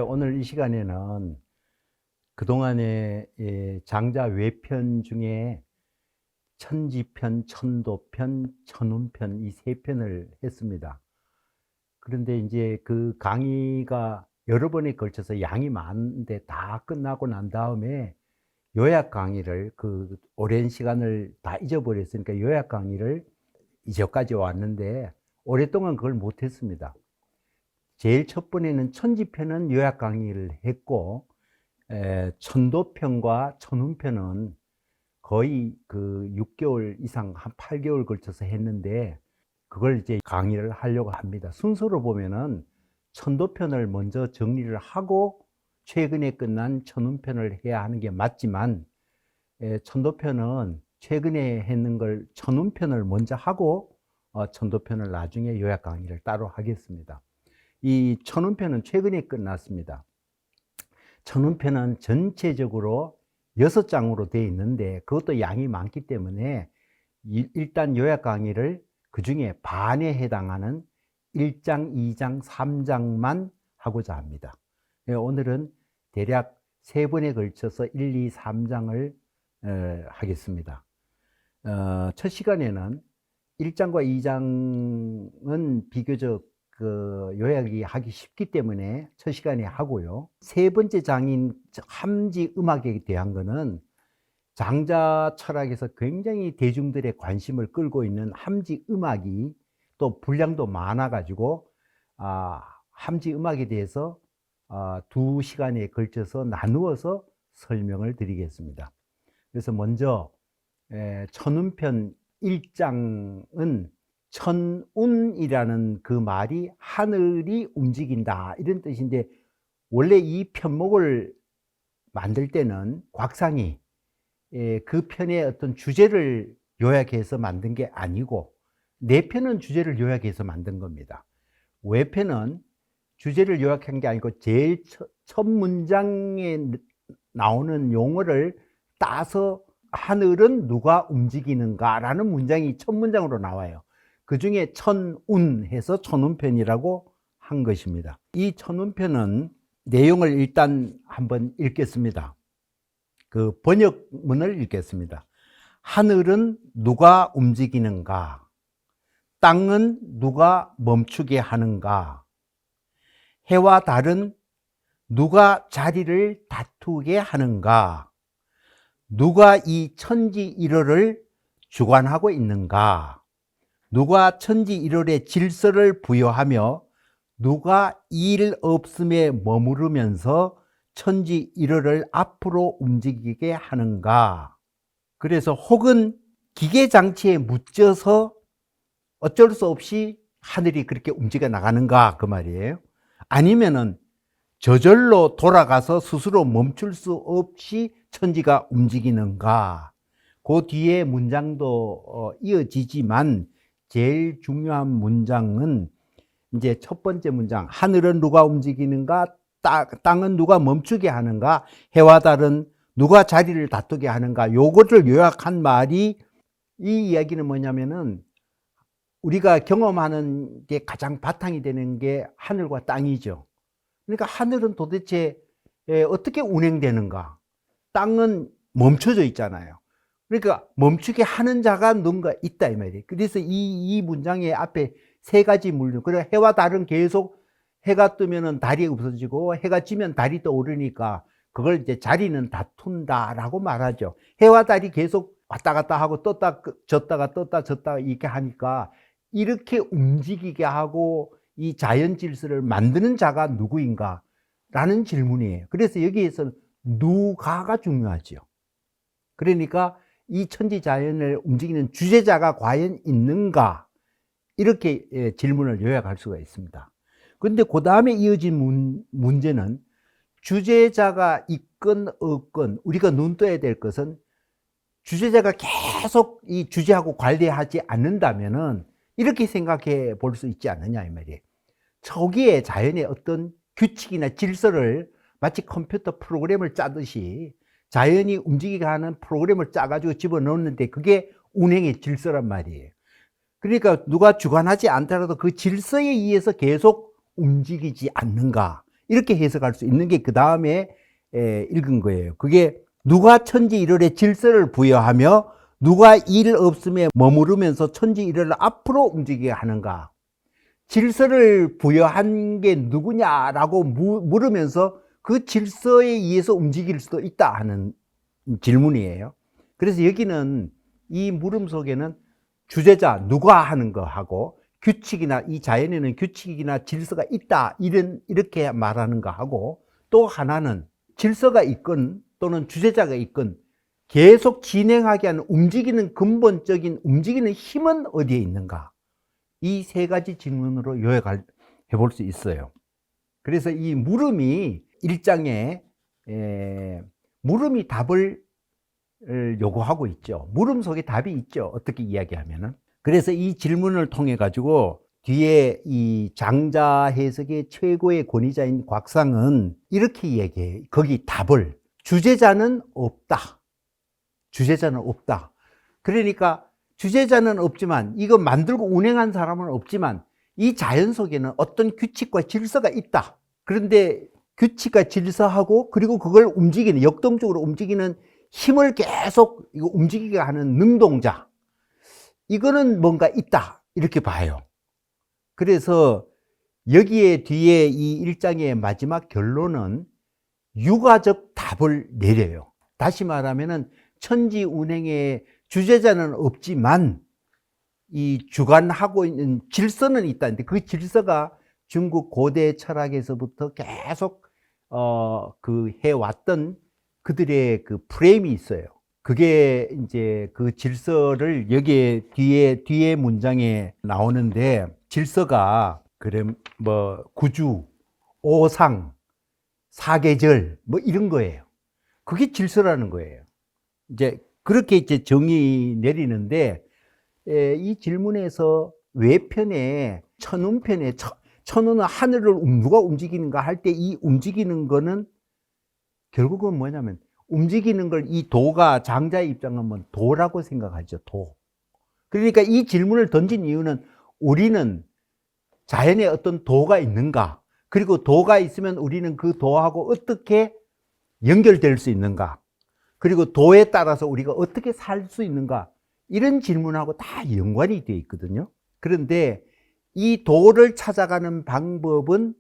오늘 이 시간에는 그동안의 장자 외편 중에 천지편, 천도편, 천운편 이 세 편을 했습니다. 그런데 이제 그 강의가 여러 번에 걸쳐서 양이 많은데 다 끝나고 난 다음에 요약 강의를 그 오랜 시간을 다 잊어버렸으니까 요약 강의를 이제까지 왔는데 오랫동안 그걸 못했습니다. 제일 첫 번에는 천지편은 요약 강의를 했고, 천도편과 천운편은 거의 그 6개월 이상 한 8개월 걸쳐서 했는데 그걸 이제 강의를 하려고 합니다. 순서로 보면은 천도편을 먼저 정리를 하고 최근에 끝난 천운편을 해야 하는 게 맞지만, 천도편은 최근에 했는 걸 천운편을 먼저 하고 천도편을 나중에 요약 강의를 따로 하겠습니다. 이 천운편은 최근에 끝났습니다. 천운편은 전체적으로 6장으로 되어 있는데 그것도 양이 많기 때문에 일단 요약 강의를 그 중에 반에 해당하는 1장, 2장, 3장만 하고자 합니다. 오늘은 대략 3번에 걸쳐서 1, 2, 3장을 하겠습니다. 첫 시간에는 1장과 2장은 비교적 요약이 하기 쉽기 때문에 첫 시간에 하고요. 세 번째 장인 함지 음악에 대한 거는 장자 철학에서 굉장히 대중들의 관심을 끌고 있는 함지 음악이 또 분량도 많아 가지고 함지 음악에 대해서 2시간에 걸쳐서 나누어서 설명을 드리겠습니다. 그래서 먼저 천운편 1장은 천운이라는 그 말이 하늘이 움직인다 이런 뜻인데, 원래 이 편목을 만들 때는 곽상이 그 편의 어떤 주제를 요약해서 만든 게 아니고 네 편은 주제를 요약해서 만든 겁니다. 외편은 주제를 요약한 게 아니고 제일 첫 문장에 나오는 용어를 따서 하늘은 누가 움직이는가 라는 문장이 첫 문장으로 나와요. 그 중에 천운 해서 천운편이라고 한 것입니다. 이 천운편은 내용을 일단 한번 읽겠습니다. 그 번역문을 읽겠습니다. 하늘은 누가 움직이는가? 땅은 누가 멈추게 하는가? 해와 달은 누가 자리를 다투게 하는가? 누가 이 천지일월을 주관하고 있는가? 누가 천지일월의 질서를 부여하며 누가 일 없음에 머무르면서 천지일월을 앞으로 움직이게 하는가? 그래서 혹은 기계장치에 묻혀서 어쩔 수 없이 하늘이 그렇게 움직여 나가는가 그 말이에요. 아니면은 저절로 돌아가서 스스로 멈출 수 없이 천지가 움직이는가? 그 뒤에 문장도 이어지지만 제일 중요한 문장은 이제 첫 번째 문장, 하늘은 누가 움직이는가? 땅은 누가 멈추게 하는가? 해와 달은 누가 자리를 다투게 하는가? 요거를 요약한 말이, 이 이야기는 뭐냐면은 우리가 경험하는 게 가장 바탕이 되는 게 하늘과 땅이죠. 그러니까 하늘은 도대체 어떻게 운행되는가? 땅은 멈춰져 있잖아요. 그러니까 멈추게 하는 자가 누군가 있다 이 말이에요. 그래서 이 문장의 앞에 세 가지 물론, 그리고 해와 달은 계속 해가 뜨면은 달이 없어지고 해가 지면 달이 떠오르니까 그걸 이제 자리는 다툰다라고 말하죠. 해와 달이 계속 왔다 갔다 하고 떴다 졌다가 이렇게 하니까 이렇게 움직이게 하고 이 자연 질서를 만드는 자가 누구인가 라는 질문이에요. 그래서 여기에서 누가가 중요하죠. 그러니까 이 천지자연을 움직이는 주제자가 과연 있는가, 이렇게 질문을 요약할 수가 있습니다. 그런데 그 다음에 이어진 문제는 주제자가 있건 없건 우리가 눈 떠야 될 것은, 주제자가 계속 이 주제하고 관리하지 않는다면은 이렇게 생각해 볼 수 있지 않느냐 이 말이에요. 저기에 자연의 어떤 규칙이나 질서를 마치 컴퓨터 프로그램을 짜듯이 자연이 움직이게 하는 프로그램을 짜가지고 집어넣었는데 그게 운행의 질서란 말이에요. 그러니까 누가 주관하지 않더라도 그 질서에 의해서 계속 움직이지 않는가, 이렇게 해석할 수 있는 게 그 다음에 읽은 거예요. 그게 누가 천지일월에 질서를 부여하며 누가 일 없음에 머무르면서 천지일월을 앞으로 움직이게 하는가. 질서를 부여한 게 누구냐라고 물으면서 그 질서에 의해서 움직일 수도 있다 하는 질문이에요. 그래서 여기는 이 물음 속에는 주제자 누가 하는 거하고 규칙이나, 이 자연에는 규칙이나 질서가 있다, 이렇게 말하는 거하고, 또 하나는 질서가 있건 또는 주제자가 있건 계속 진행하게 하는 움직이는 근본적인 움직이는 힘은 어디에 있는가, 이 세 가지 질문으로 요약해 볼 수 있어요. 그래서 이 물음이 1장에 물음이 답을 요구하고 있죠. 물음 속에 답이 있죠. 어떻게 이야기하면은. 그래서 이 질문을 통해 가지고 뒤에 이 장자 해석의 최고의 권위자인 곽상은 이렇게 이야기해요. 거기 답을, 주제자는 없다. 주제자는 없다. 그러니까 주제자는 없지만, 이거 만들고 운행한 사람은 없지만 이 자연 속에는 어떤 규칙과 질서가 있다. 그런데 규칙과 질서하고 그리고 그걸 움직이는, 역동적으로 움직이는 힘을 계속 움직이게 하는 능동자, 이거는 뭔가 있다, 이렇게 봐요. 그래서 여기에 뒤에 이 1장의 마지막 결론은 유가적 답을 내려요. 다시 말하면은 천지 운행의 주제자는 없지만 이 주관하고 있는 질서는 있다는데, 그 질서가 중국 고대 철학에서부터 계속 그 해왔던 그들의 그 프레임이 있어요. 그게 이제 그 질서를 여기에 뒤에 문장에 나오는데, 질서가 그래 뭐 구주, 오상, 사계절 뭐 이런 거예요. 그게 질서라는 거예요. 이제 그렇게 이제 정의 내리는데, 이 질문에서 외편에 천운편에 천운은 하늘을 누가 움직이는가 할 때 이 움직이는 거는 결국은 뭐냐면, 움직이는 걸 이 도가, 장자의 입장하면 도라고 생각하죠. 도. 그러니까 이 질문을 던진 이유는 우리는 자연에 어떤 도가 있는가, 그리고 도가 있으면 우리는 그 도하고 어떻게 연결될 수 있는가, 그리고 도에 따라서 우리가 어떻게 살 수 있는가, 이런 질문하고 다 연관이 되어 있거든요. 그런데 이 도를 찾아가는 방법은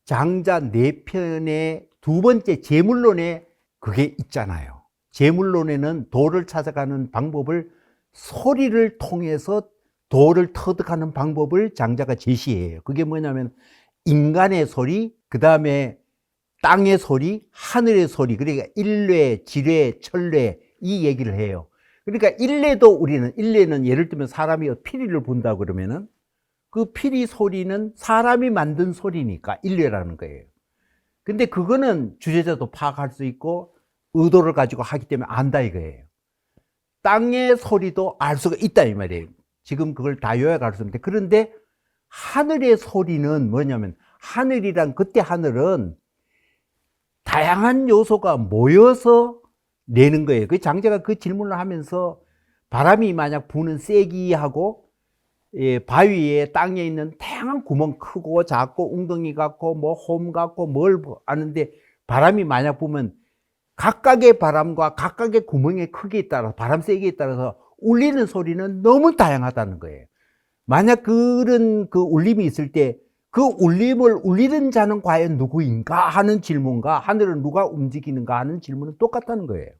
장자 4편의 두 번째 제물론에 그게 있잖아요. 제물론에는 도를 찾아가는 방법을, 소리를 통해서 도를 터득하는 방법을 장자가 제시해요. 그게 뭐냐면 인간의 소리, 그 다음에 땅의 소리, 하늘의 소리, 그러니까 일뇌, 지뢰, 천뇌, 이 얘기를 해요. 그러니까 일뇌는 예를 들면 사람이 피리를 분다 그러면은 그 피리 소리는 사람이 만든 소리니까 일뇌라는 거예요. 근데 그거는 주제자도 파악할 수 있고 의도를 가지고 하기 때문에 안다 이거예요. 땅의 소리도 알 수가 있다 이 말이에요. 지금 그걸 다 요약할 수 없는데, 그런데 하늘의 소리는 뭐냐면, 하늘이란, 그때 하늘은 다양한 요소가 모여서 내는 거예요. 그 장자가 그 질문을 하면서 바람이 만약 부는 세기하고 바위에 땅에 있는 다양한 구멍, 크고 작고 웅덩이 같고 뭐 홈 같고 뭘 아는데, 바람이 만약 부면 각각의 바람과 각각의 구멍의 크기에 따라, 바람 세기에 따라서 울리는 소리는 너무 다양하다는 거예요. 만약 그런 그 울림이 있을 때 그 울림을 울리는 자는 과연 누구인가 하는 질문과 하늘을 누가 움직이는가 하는 질문은 똑같다는 거예요.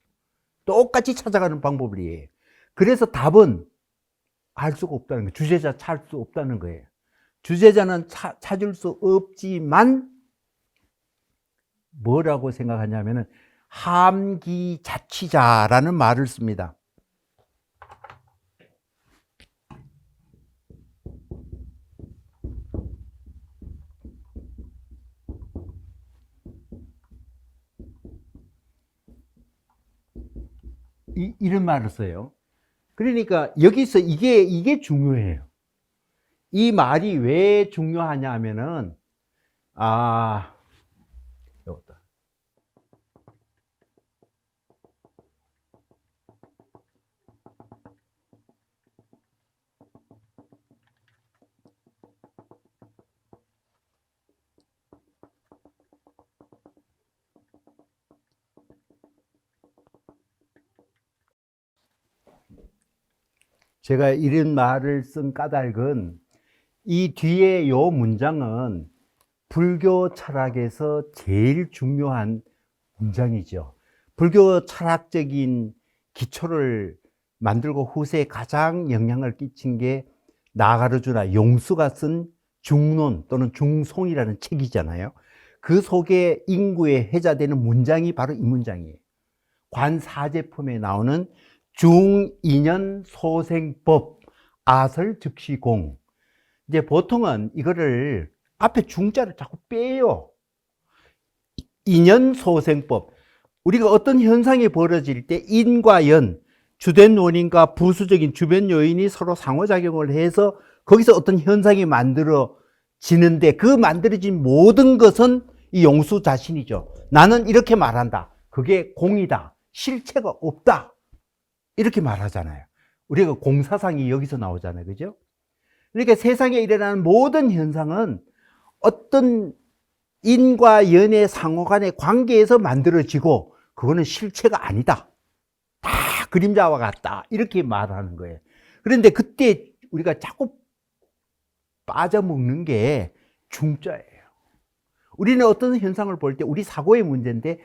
똑같이 찾아가는 방법이에요. 그래서 답은 알 수가 없다는 거예요. 주제자 찾을 수 없다는 거예요. 주제자는 찾을 수 없지만 뭐라고 생각하냐면은 함기자치자라는 말을 씁니다. 이런 말을 써요. 그러니까 여기서 이게 중요해요. 이 말이 왜 중요하냐 하면은, 여기다. 제가 이런 말을 쓴 까닭은 이 뒤에 요 문장은 불교 철학에서 제일 중요한 문장이죠. 불교 철학적인 기초를 만들고 후세에 가장 영향을 끼친 게 나가르주나 용수가 쓴 중론 또는 중송이라는 책이잖아요. 그 속에 인구에 회자되는 문장이 바로 이 문장이에요. 관사제품에 나오는 중인연 소생법 아설 즉시공. 이제 보통은 이거를 앞에 중자를 자꾸 빼요. 인연소생법. 우리가 어떤 현상이 벌어질 때 인과 연, 주된 원인과 부수적인 주변 요인이 서로 상호작용을 해서 거기서 어떤 현상이 만들어지는데 그 만들어진 모든 것은 이 용수 자신이죠. 나는 이렇게 말한다. 그게 공이다. 실체가 없다. 이렇게 말하잖아요. 우리가 공사상이 여기서 나오잖아요. 그죠? 그러니까 세상에 일어나는 모든 현상은 어떤 인과 연의 상호 간의 관계에서 만들어지고 그거는 실체가 아니다. 다 그림자와 같다. 이렇게 말하는 거예요. 그런데 그때 우리가 자꾸 빠져먹는 게 중자예요. 우리는 어떤 현상을 볼 때 우리 사고의 문제인데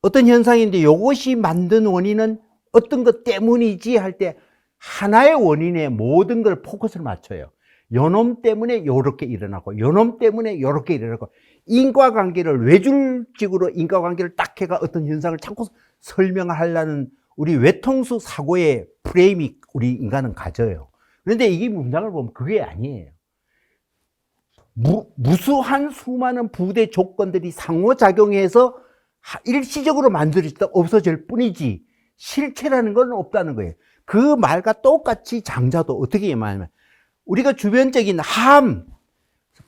어떤 현상인데 이것이 만든 원인은 어떤 것 때문이지 할 때 하나의 원인에 모든 걸 포커스를 맞춰요. 요놈 때문에 이렇게 일어나고 요놈 때문에 이렇게 일어나고 인과관계를 외줄직으로 인과관계를 딱 해가 어떤 현상을 자꾸 설명하려는 우리 외통수 사고의 프레임이 우리 인간은 가져요. 그런데 이게 문장을 보면 그게 아니에요. 무수한 수많은 부대 조건들이 상호작용해서 일시적으로 만들어졌다 없어질 뿐이지 실체라는 건 없다는 거예요. 그 말과 똑같이 장자도 어떻게 말하면 우리가 주변적인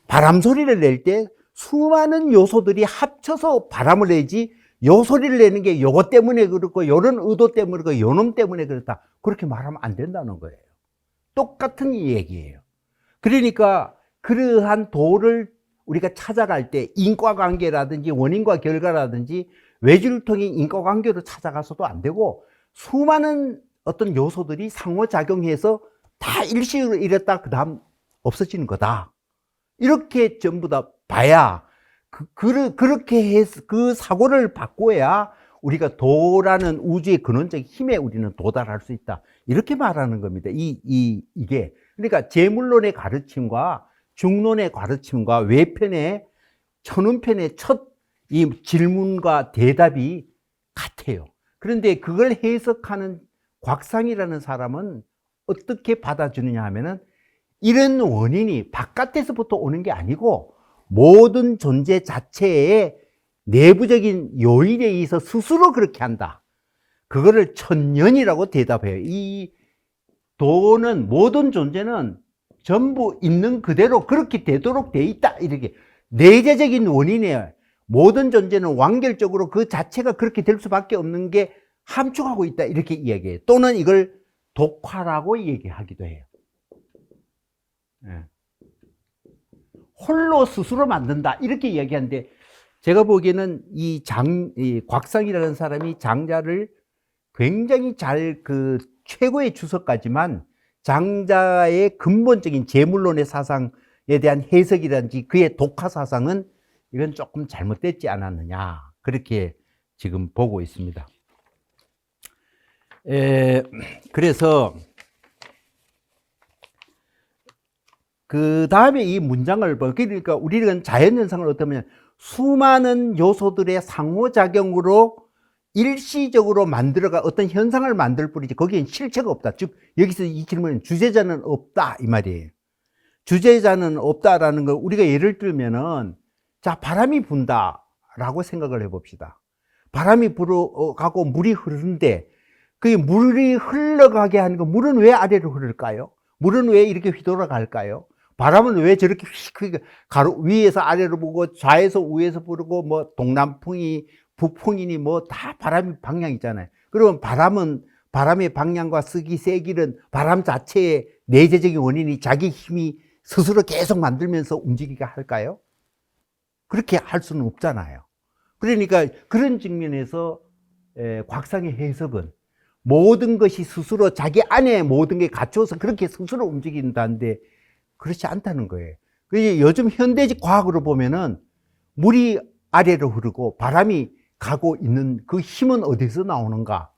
바람 소리를 낼 때 수많은 요소들이 합쳐서 바람을 내지 요 소리를 내는 게 요것 때문에 그렇고 요런 의도 때문에 그렇고 요놈 때문에 그렇다 그렇게 말하면 안 된다는 거예요. 똑같은 얘기예요. 그러니까 그러한 도를 우리가 찾아갈 때 인과관계라든지 원인과 결과라든지 외주를 통해 인과관계로 찾아가서도 안 되고 수많은 어떤 요소들이 상호작용해서 다 일시적으로 이랬다 그 다음 없어지는 거다. 이렇게 전부 다 봐야 그렇게 해서 그 사고를 바꿔야 우리가 도라는 우주의 근원적 힘에 우리는 도달할 수 있다. 이렇게 말하는 겁니다. 이게 그러니까 재물론의 가르침과 중론의 가르침과 외편의 천운편의 첫 이 질문과 대답이 같아요. 그런데 그걸 해석하는 곽상이라는 사람은 어떻게 받아주느냐 하면은 이런 원인이 바깥에서부터 오는 게 아니고 모든 존재 자체의 내부적인 요인에 의해서 스스로 그렇게 한다. 그거를 천연이라고 대답해요. 이 도는 모든 존재는 전부 있는 그대로 그렇게 되도록 돼 있다. 이렇게 내재적인 원인이에요. 모든 존재는 완결적으로 그 자체가 그렇게 될 수밖에 없는 게 함축하고 있다. 이렇게 이야기해요. 또는 이걸 독화라고 얘기하기도 해요. 홀로 스스로 만든다. 이렇게 이야기하는데 제가 보기에는 이 곽상이라는 사람이 장자를 굉장히 잘 최고의 주석가지만 장자의 근본적인 재물론의 사상에 대한 해석이라든지 그의 독화 사상은 이건 조금 잘못됐지 않았느냐 그렇게 지금 보고 있습니다. 그래서 그 다음에 이 문장을 그러니까 우리는 자연현상을 어떻게 보면 수많은 요소들의 상호작용으로 일시적으로 만들어가 어떤 현상을 만들 뿐이지 거기엔 실체가 없다. 즉 여기서 이 질문은 주제자는 없다 이 말이에요. 주제자는 없다라는 걸 우리가 예를 들면은 자 바람이 분다라고 생각을 해봅시다. 바람이 불어가고 물이 흐르는데 그 물이 흘러가게 하는 거 물은 왜 아래로 흐를까요? 물은 왜 이렇게 휘돌아갈까요? 바람은 왜 저렇게 위에서 아래로 불고 좌에서 우에서 불고 뭐 동남풍이 북풍이니 뭐 다 바람이 방향 있잖아요. 그러면 바람의 방향과 쓰기 세기는 바람 자체의 내재적인 원인이 자기 힘이 스스로 계속 만들면서 움직이게 할까요? 그렇게 할 수는 없잖아요. 그러니까 그런 측면에서 곽상의 해석은 모든 것이 스스로 자기 안에 모든 게 갖춰서 그렇게 스스로 움직인다는데 그렇지 않다는 거예요. 그래서 요즘 현대적 과학으로 보면은 물이 아래로 흐르고 바람이 가고 있는 그 힘은 어디서 나오는가?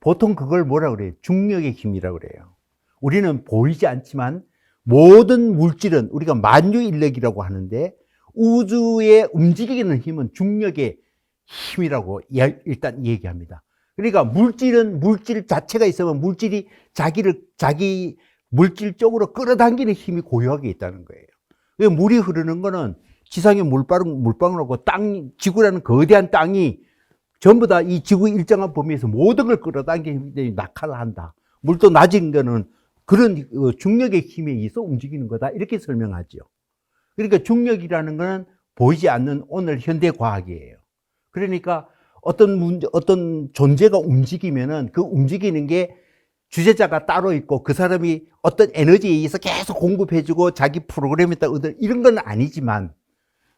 보통 그걸 뭐라 그래요? 중력의 힘이라고 그래요. 우리는 보이지 않지만 모든 물질은 우리가 만유인력이라고 하는데 우주에 움직이는 힘은 중력의 힘이라고 일단 얘기합니다. 그러니까 물질은 물질 자체가 있으면 물질이 자기 물질 쪽으로 끌어당기는 힘이 고유하게 있다는 거예요. 물이 흐르는 거는 지상에 물방울하고 지구라는 거대한 땅이 전부 다 이 지구 일정한 범위에서 모든 걸 끌어당기는 힘이 낙하를 한다. 물도 낮은 거는 그런 중력의 힘에 의해서 움직이는 거다. 이렇게 설명하죠. 그러니까 중력이라는 거는 보이지 않는 오늘 현대 과학이에요. 그러니까 어떤 존재가 움직이면은 그 움직이는 게 주재자가 따로 있고 그 사람이 어떤 에너지에 의해서 계속 공급해주고 자기 프로그램에 따라 이런 건 아니지만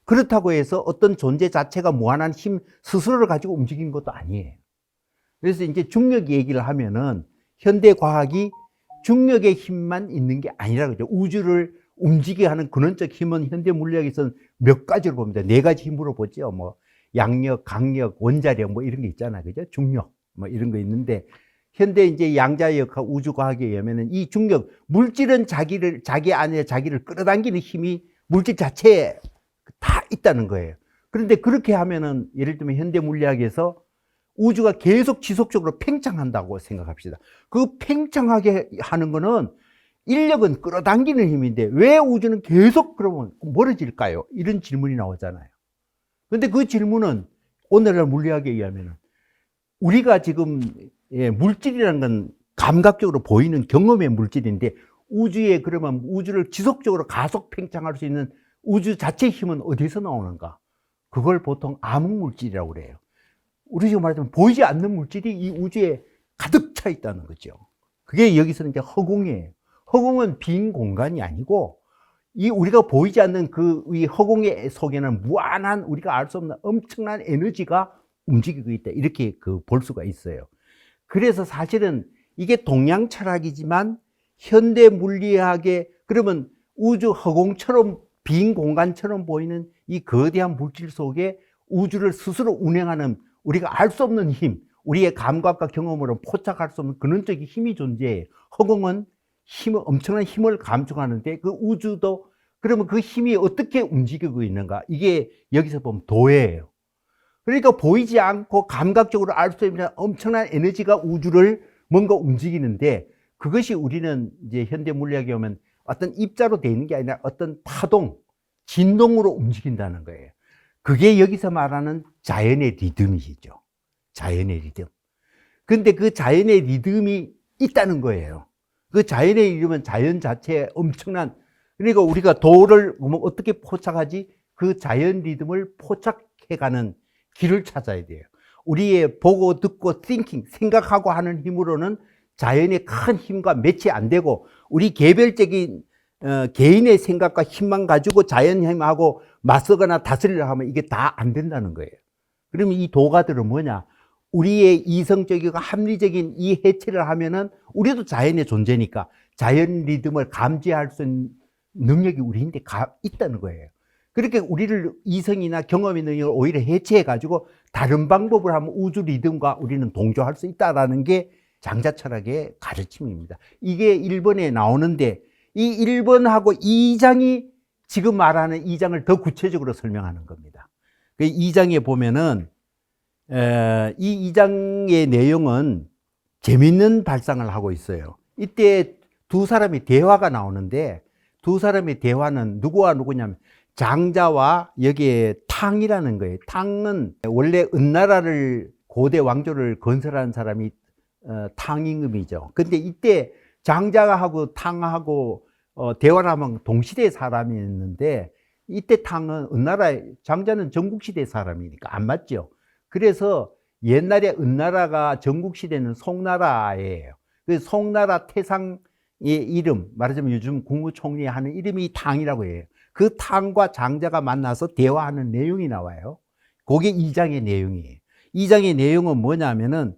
그렇다고 해서 어떤 존재 자체가 무한한 힘 스스로를 가지고 움직이는 것도 아니에요. 그래서 이제 중력 얘기를 하면은 현대 과학이 중력의 힘만 있는 게 아니라 그죠. 우주를 움직이게 하는 근원적 힘은 현대 물리학에서는 몇 가지로 봅니다. 네 가지 힘으로 보죠. 뭐 양력, 강력, 원자력 뭐 이런 게 있잖아요. 그죠? 중력 뭐 이런 거 있는데 현대 이제 양자역 우주과학에 의하면은 이 중력, 물질은 자기 안에 자기를 끌어당기는 힘이 물질 자체에 다 있다는 거예요. 그런데 그렇게 하면은 예를 들면 현대 물리학에서 우주가 계속 지속적으로 팽창한다고 생각합시다. 그 팽창하게 하는 거는 인력은 끌어당기는 힘인데 왜 우주는 계속 그러면 멀어질까요? 이런 질문이 나오잖아요. 그런데 그 질문은 오늘날 물리학에 의하면 우리가 지금 물질이라는 건 감각적으로 보이는 경험의 물질인데 우주에 그러면 우주를 지속적으로 가속 팽창할 수 있는 우주 자체의 힘은 어디서 나오는가? 그걸 보통 암흑물질이라고 그래요. 우리 지금 말하자면 보이지 않는 물질이 이 우주에 가득 차 있다는 거죠. 그게 여기서는 이제 허공이에요. 허공은 빈 공간이 아니고 이 우리가 보이지 않는 이 허공의 속에는 무한한 우리가 알 수 없는 엄청난 에너지가 움직이고 있다. 이렇게 볼 수가 있어요. 그래서 사실은 이게 동양 철학이지만 현대 물리학의 그러면 우주 허공처럼 빈 공간처럼 보이는 이 거대한 물질 속에 우주를 스스로 운행하는 우리가 알 수 없는 힘, 우리의 감각과 경험으로 포착할 수 없는 근원적인 힘이 존재해요. 허공은 엄청난 힘을 감축하는데 그 우주도 그러면 그 힘이 어떻게 움직이고 있는가? 이게 여기서 보면 도예요. 그러니까 보이지 않고 감각적으로 알 수 있는 엄청난 에너지가 우주를 뭔가 움직이는데 그것이 우리는 이제 현대 물리학에 오면 어떤 입자로 되어 있는 게 아니라 어떤 파동, 진동으로 움직인다는 거예요. 그게 여기서 말하는 자연의 리듬이시죠. 자연의 리듬. 근데 그 자연의 리듬이 있다는 거예요. 그 자연의 리듬은 자연 자체에 엄청난, 그러니까 우리가 도를 어떻게 포착하지? 그 자연 리듬을 포착해가는 길을 찾아야 돼요. 우리의 보고 듣고 thinking, 생각하고 하는 힘으로는 자연의 큰 힘과 매치 안 되고 우리 개별적인 개인의 생각과 힘만 가지고 자연 힘하고 맞서거나 다스리려 하면 이게 다 안 된다는 거예요. 그러면 이 도가들은 뭐냐? 우리의 이성적이고 합리적인 이 해체를 하면은 우리도 자연의 존재니까 자연 리듬을 감지할 수 있는 능력이 우리한테 있다는 거예요. 그렇게 우리를 이성이나 경험의 능력을 오히려 해체해가지고 다른 방법을 하면 우주 리듬과 우리는 동조할 수 있다는 게 장자 철학의 가르침입니다. 이게 1번에 나오는데 이 1번하고 2장이 지금 말하는 2장을 더 구체적으로 설명하는 겁니다. 그 2장에 보면은 이 2장의 내용은 재밌는 발상을 하고 있어요. 이때 두 사람의 대화가 나오는데 두 사람의 대화는 누구와 누구냐면 장자와 여기에 탕이라는 거예요. 탕은 원래 은나라를 고대 왕조를 건설한 사람이 탕임금이죠. 근데 이때 장자하고 탕하고 대화를 하면 동시대 사람이었는데 이때 탕은 장자는 전국시대 사람이니까 안 맞죠. 그래서 옛날에 은나라가 전국시대는 송나라예요. 그래서 송나라 태상의 이름, 말하자면 요즘 국무총리 하는 이름이 탕이라고 해요. 그 탕과 장자가 만나서 대화하는 내용이 나와요. 그게 2장의 내용이에요. 2장의 내용은 뭐냐면은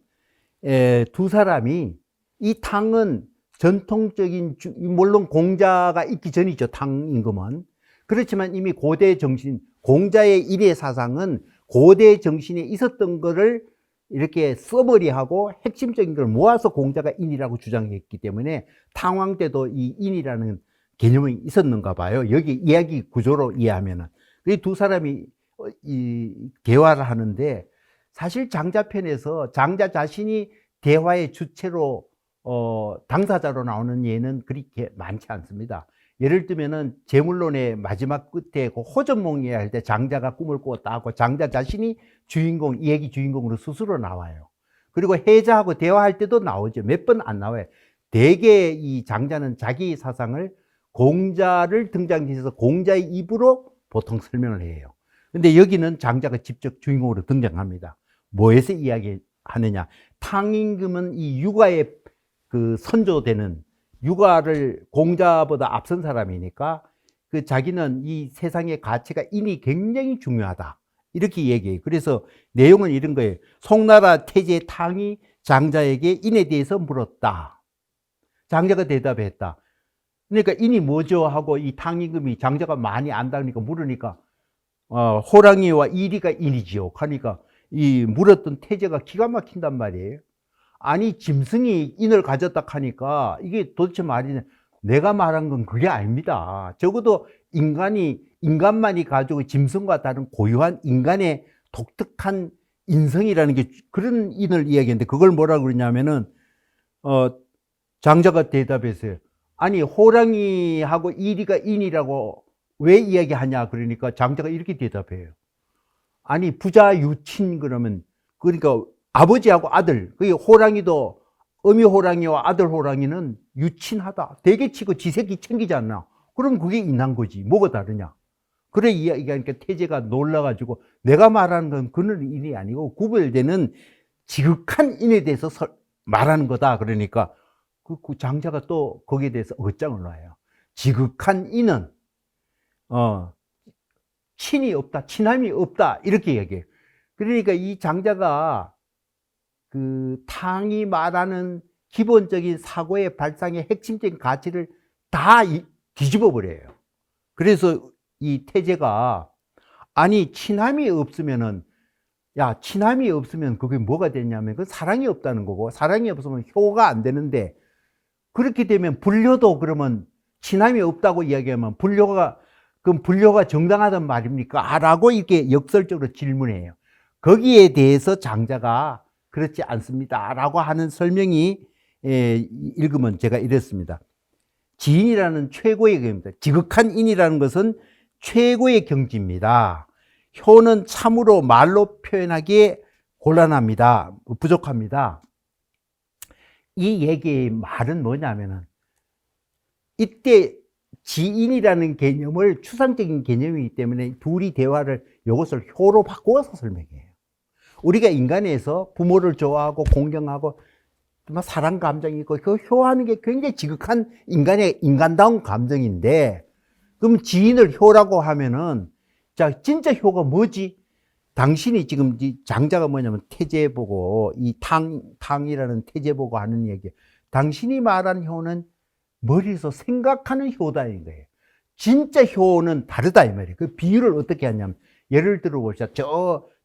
두 사람이 이 탕은 전통적인 물론 공자가 있기 전이죠. 탕 임금은. 그렇지만 이미 고대 정신, 공자의 일의 사상은 고대 정신에 있었던 거를 이렇게 서머리하고 핵심적인 걸 모아서 공자가 인이라고 주장했기 때문에 탕왕 때도 이 인이라는 개념이 있었는가 봐요. 여기 이야기 구조로 이해하면은. 이 두 사람이 대화를 하는데 사실 장자편에서 장자 자신이 대화의 주체로 당사자로 나오는 예는 그렇게 많지 않습니다. 예를 들면은 제물론의 마지막 끝에 그 호전몽이 할 때 장자가 꿈을 꾸었다 하고 장자 자신이 주인공, 이 얘기 주인공으로 스스로 나와요. 그리고 해자하고 대화할 때도 나오죠. 몇 번 안 나와요. 대개 이 장자는 자기 사상을 공자를 등장시켜서 공자의 입으로 보통 설명을 해요. 근데 여기는 장자가 직접 주인공으로 등장합니다. 뭐에서 이야기하느냐? 탕임금은 이 육아에 그 선조되는 육아를 공자보다 앞선 사람이니까 그 자기는 이 세상의 가치가 인이 굉장히 중요하다. 이렇게 얘기해요. 그래서 내용은 이런 거예요. 송나라 태제 탕이 장자에게 인에 대해서 물었다. 장자가 대답했다. 그러니까 인이 뭐죠? 하고 이 탕임금이 장자가 많이 안다니까 물으니까 호랑이와 이리가 인이지요. 하니까 이 물었던 태제가 기가 막힌단 말이에요. 아니 짐승이 인을 가졌다 하니까 이게 도대체 말이냐. 내가 말한 건 그게 아닙니다. 적어도 인간만이 가지고 짐승과 다른 고유한 인간의 독특한 인성이라는 게 그런 인을 이야기했는데 그걸 뭐라고 그러냐면은 장자가 대답했어요. 아니 호랑이하고 이리가 인이라고 왜 이야기하냐 그러니까 장자가 이렇게 대답해요. 아니 부자 유친 그러니까 아버지하고 아들, 그게 호랑이도 어미 호랑이와 아들 호랑이는 유친하다. 대개 치고 지 새끼 챙기지 않나. 그럼 그게 인한 거지. 뭐가 다르냐. 그래 이야기하니까 태제가 놀라가지고 내가 말하는 건 그런 인이 아니고 구별되는 지극한 인에 대해서 말하는 거다. 그러니까 그 장자가 또 거기에 대해서 어장을 놔요. 지극한 인은 친이 없다, 친함이 없다 이렇게 얘기해요. 그러니까 이 장자가 그 탕이 말하는 기본적인 사고의 발상의 핵심적인 가치를 다 뒤집어 버려요. 그래서 이 태제가 아니 친함이 없으면은 야 친함이 없으면 그게 뭐가 되냐면 그 사랑이 없다는 거고 사랑이 없으면 효가 안 되는데 그렇게 되면 불효도 그러면 친함이 없다고 이야기하면 그럼 불효가 정당하단 말입니까? 라고 이렇게 역설적으로 질문해요. 거기에 대해서 장자가 그렇지 않습니다. 라고 하는 설명이 읽으면 제가 이랬습니다. 지인이라는 최고의 경지입니다. 지극한 인이라는 것은 최고의 경지입니다. 효는 참으로 말로 표현하기에 곤란합니다. 부족합니다. 이 얘기의 말은 뭐냐면은 이때 지인이라는 개념을 추상적인 개념이기 때문에 둘이 대화를 이것을 효로 바꾸어서 설명해요. 우리가 인간에서 부모를 좋아하고 공경하고 사랑 감정이 있고 그 효하는 게 굉장히 지극한 인간다운 감정인데 그럼 지인을 효라고 하면은 자 진짜 효가 뭐지? 당신이 지금 장자가 뭐냐면 태제 보고 이 탕이라는 태제 보고 하는 얘기. 당신이 말한 효는 머리에서 생각하는 효다인 거예요. 진짜 효는 다르다 이 말이에요. 그 비유를 어떻게 하냐면 예를 들어 보자.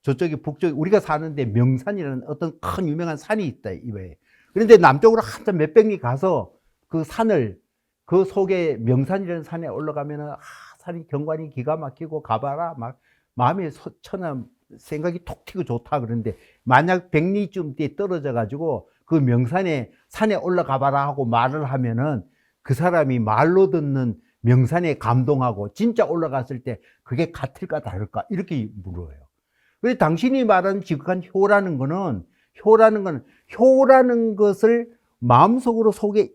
저쪽에 북쪽에 우리가 사는데 명산이라는 어떤 큰 유명한 산이 있다 이거예요. 그런데 남쪽으로 한참 몇백 리 가서 그 산을 그 속에 명산이라는 산에 올라가면은 산이 경관이 기가 막히고 가봐라 막 마음에 천한 생각이 톡 튀고 좋다 그러는데 만약 100리쯤 뒤에 떨어져 가지고 그 명산에 산에 올라가 봐라 하고 말을 하면은 그 사람이 말로 듣는 명산에 감동하고 진짜 올라갔을 때 그게 같을까 다를까 이렇게 물어요. 그래서 당신이 말하는 지극한 효라는 것을 마음속으로 속에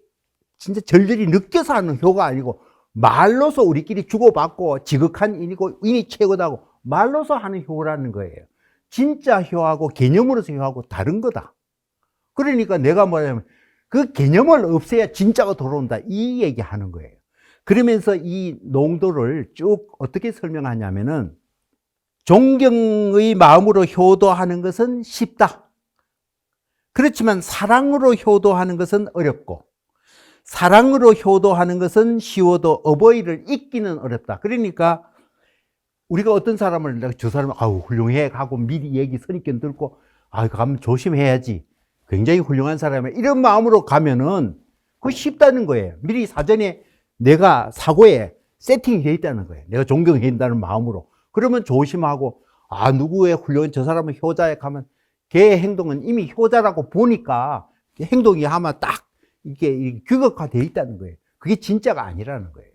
진짜 절절히 느껴서 하는 효가 아니고 말로서 우리끼리 주고받고 지극한 인이고 인이 최고다고 말로서 하는 효라는 거예요. 진짜 효하고 개념으로서 효하고 다른 거다. 그러니까 내가 뭐냐면 그 개념을 없애야 진짜가 돌아온다 이 얘기하는 거예요. 그러면서 이 농도를 쭉 어떻게 설명하냐면은 존경의 마음으로 효도하는 것은 쉽다. 그렇지만 사랑으로 효도하는 것은 어렵고 사랑으로 효도하는 것은 쉬워도 어버이를 잊기는 어렵다. 그러니까 우리가 어떤 사람을 내가 저 사람은 아우 훌륭해 하고 미리 얘기 선입견 들고 아 가면 조심해야지 굉장히 훌륭한 사람이야 이런 마음으로 가면은 그거 쉽다는 거예요. 미리 사전에 내가 사고에 세팅이 되어 있다는 거예요. 내가 존경해야 된다는 마음으로. 그러면 조심하고 아 누구의 훌륭한 저 사람은 효자에 가면 걔의 행동은 이미 효자라고 보니까 행동이 아마 딱 이게 규격화되어 있다는 거예요. 그게 진짜가 아니라는 거예요.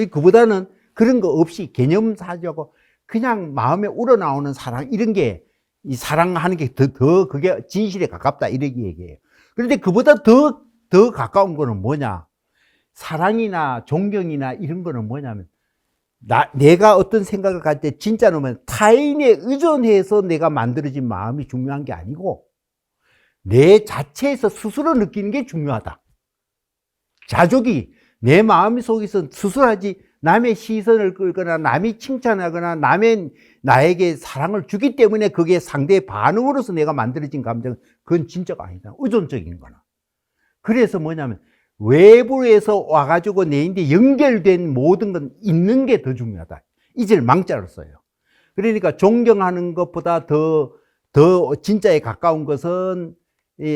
그보다는 그런 거 없이 개념사적으로 그냥 마음에 우러나오는 사랑 이런 게 이 사랑하는 게 더 그게 진실에 가깝다 이렇게 얘기해요. 그런데 그보다 더 가까운 거는 뭐냐? 사랑이나 존경이나 이런 거는 뭐냐면 내가 어떤 생각을 갈 때 진짜로는 타인에 의존해서 내가 만들어진 마음이 중요한 게 아니고 내 자체에서 스스로 느끼는 게 중요하다. 자족이 내 마음 속에서 스스로 하지 남의 시선을 끌거나 남이 칭찬하거나 남의 나에게 사랑을 주기 때문에 그게 상대의 반응으로서 내가 만들어진 감정은 그건 진짜가 아니다. 의존적인 거나. 그래서 뭐냐면 외부에서 와가지고 내인데 연결된 모든 건 있는 게 더 중요하다. 이질 망자로 써요. 그러니까 존경하는 것보다 더 진짜에 가까운 것은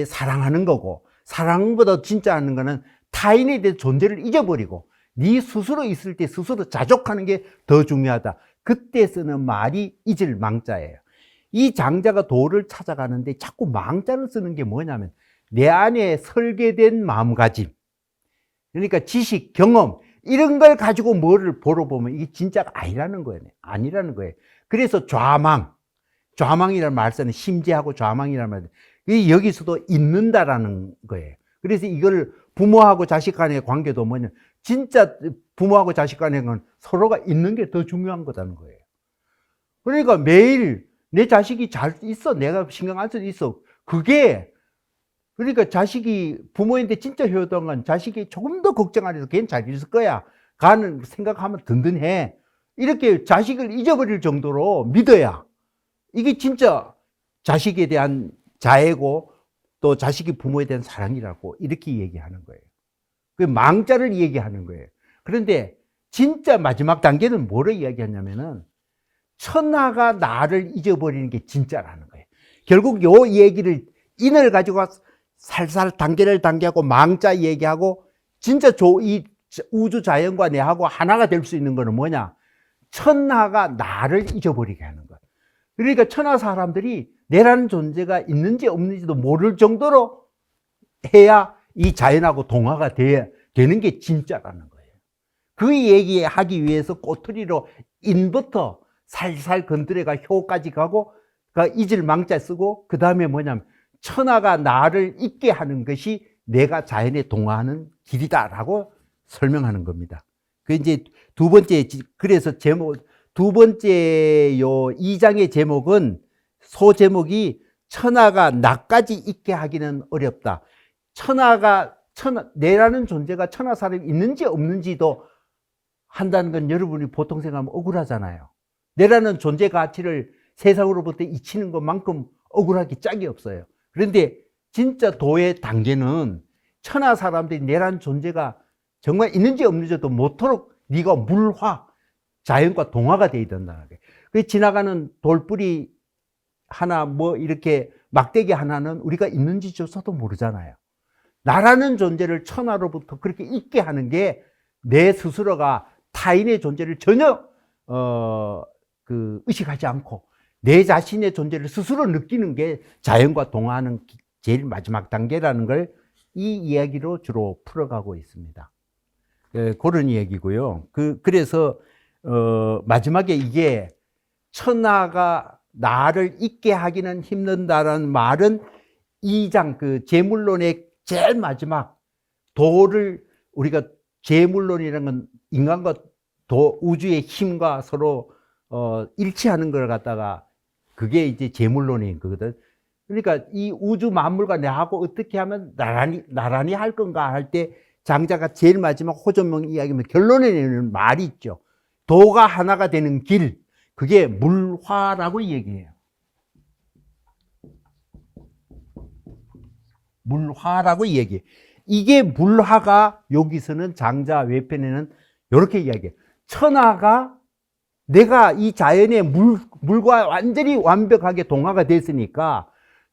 사랑하는 거고 사랑보다 진짜 하는 거는 타인에 대해 존재를 잊어버리고 네 스스로 있을 때 스스로 자족하는 게 더 중요하다. 그때 쓰는 말이 잊을 망자예요. 이 장자가 도를 찾아가는데 자꾸 망자를 쓰는 게 뭐냐면 내 안에 설계된 마음가짐 그러니까 지식, 경험 이런 걸 가지고 뭐를 보러 보면 이게 진짜가 아니라는 거예요. 아니라는 거예요. 그래서 좌망이라는 말 쓰는 심지하고 좌망이라는 말 여기서도 있는다라는 거예요. 그래서 이걸 부모하고 자식 간의 관계도 뭐냐 진짜 부모하고 자식 간의 건 서로가 있는 게 더 중요한 거라는 거예요. 그러니까 매일 내 자식이 잘 있어 내가 신경 안 써도 있어 그게 그러니까 자식이 부모인데 진짜 효도한 건 자식이 조금 더 걱정 안 해서 걔는 잘 있을 거야 가는 생각하면 든든해 이렇게 자식을 잊어버릴 정도로 믿어야 이게 진짜 자식에 대한 자애고 또 자식이 부모에 대한 사랑이라고 이렇게 얘기하는 거예요. 그 망자를 얘기하는 거예요. 그런데 진짜 마지막 단계는 뭐를 이야기하냐면은 천하가 나를 잊어버리는 게 진짜라는 거예요. 결국 요 얘기를 인을 가지고 살살 단계를 단계하고 망자 얘기하고 진짜 이 우주 자연과 내하고 하나가 될 수 있는 거는 뭐냐? 천하가 나를 잊어버리게 하는 거예요. 그러니까 천하 사람들이 내라는 존재가 있는지 없는지도 모를 정도로 해야 이 자연하고 동화가 되는 게 진짜라는 거예요. 그 얘기하기 위해서 꼬투리로 인부터 살살 건드려가 효까지 가고 잊을 망자 쓰고 그 다음에 뭐냐면 천하가 나를 잊게 하는 것이 내가 자연에 동화하는 길이다라고 설명하는 겁니다. 그 이제 두 번째 그래서 두 번째 요 2장의 제목은 소제목이 천하가 나까지 잊게 하기는 어렵다. 내라는 존재가 천하 사람이 있는지 없는지도 한다는 건 여러분이 보통 생각하면 억울하잖아요. 내라는 존재 가치를 세상으로부터 잊히는 것만큼 억울하기 짝이 없어요. 그런데 진짜 도의 단계는 천하 사람들이 내라는 존재가 정말 있는지 없는지도 모토록 네가 물화, 자연과 동화가 되어야 된다는 거예요. 그 지나가는 돌뿌리 하나 뭐 이렇게 막대기 하나는 우리가 있는지조차도 모르잖아요. 나라는 존재를 천하로부터 그렇게 잊게 하는 게 내 스스로가 타인의 존재를 전혀 의식하지 않고 내 자신의 존재를 스스로 느끼는 게 자연과 동화하는 제일 마지막 단계라는 걸 이 이야기로 주로 풀어가고 있습니다. 그런 이야기고요. 그래서 마지막에 이게 천하가 나를 잊게 하기는 힘든다라는 말은 2장 그 제물론의 제일 마지막 도를 우리가 제물론이라는 건 인간과 우주의 힘과 서로 일치하는 걸 갖다가 그게 이제 제물론인 거거든. 그러니까 이 우주 만물과 내하고 어떻게 하면 나란히 할 건가 할 때 장자가 제일 마지막 호전명 이야기면 결론에 내는 말이 있죠. 도가 하나가 되는 길, 그게 물화라고 얘기해요. 물화라고 얘기해. 이게 물화가 여기서는 장자 외편에는 이렇게 이야기해. 천하가 내가 이 자연의 물과 완전히 완벽하게 동화가 됐으니까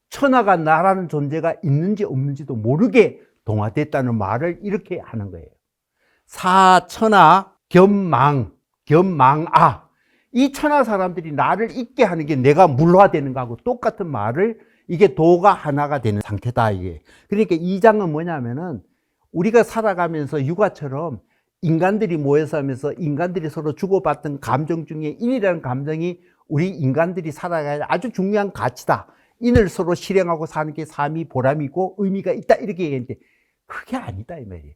천하가 나라는 존재가 있는지 없는지도 모르게 동화됐다는 말을 이렇게 하는 거예요. 사천하 겸망아. 이 천하 사람들이 나를 잊게 하는 게 내가 물화되는 거하고 똑같은 말을, 이게 도가 하나가 되는 상태다, 이게. 그러니까 이 장은 뭐냐면은 우리가 살아가면서 육아처럼 인간들이 모여서 하면서 인간들이 서로 주고받던 감정 중에 인이라는 감정이 우리 인간들이 살아가야 아주 중요한 가치다. 인을 서로 실행하고 사는 게 삶이 보람이고 의미가 있다, 이렇게 얘기했는데 그게 아니다, 이 말이에요.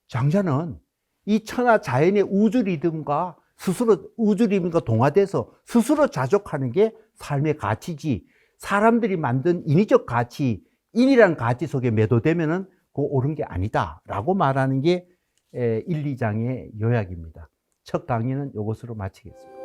장자는 이 천하 자연의 우주 리듬과 스스로 우주 리듬과 동화돼서 스스로 자족하는 게 삶의 가치지, 사람들이 만든 인위적 가치, 인이라는 가치 속에 매도되면은 그거 옳은 게 아니다 라고 말하는 게 1, 2장의 요약입니다. 첫 강의는 이것으로 마치겠습니다.